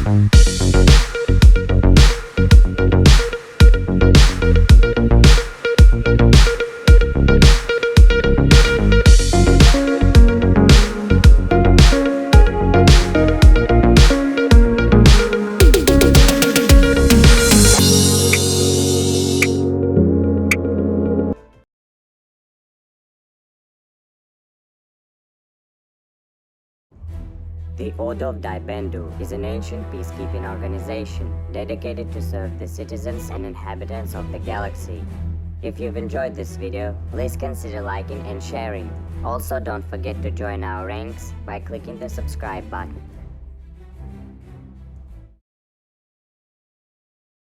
The Order of Daibendu is an ancient peacekeeping organization dedicated to serve the citizens and inhabitants of the galaxy. If you've enjoyed this video, please consider liking and sharing. Also, don't forget to join our ranks by clicking the subscribe button.